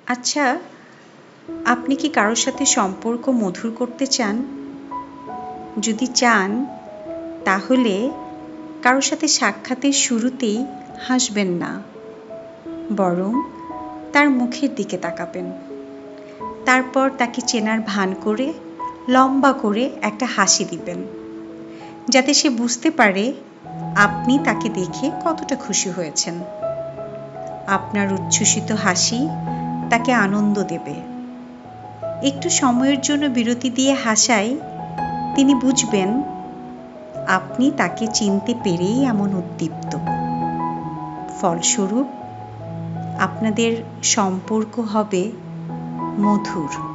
আচ্ছা, আপনি কি কারোর সাথে সম্পর্ক মধুর করতে চান? যদি চান, তাহলে কারোর সাথে সাক্ষাতের শুরুতেই হাসবেন না, বরং তার মুখের দিকে তাকাবেন। তারপর তাকে চেনার ভান করে লম্বা করে একটা হাসি দিবেন, যাতে সে বুঝতে পারে আপনি তাকে দেখে কতটা খুশি হয়েছেন। আপনার উচ্ছ্বসিত হাসি তাকে আনন্দ দেবে। একটু সময়ের জন্য বিরতি দিয়ে হাসায় তিনি বুঝবেন আপনি তাকে চিনতে পেরেই এমন উদ্দীপ্ত। ফলস্বরূপ আপনাদের সম্পর্ক হবে মধুর।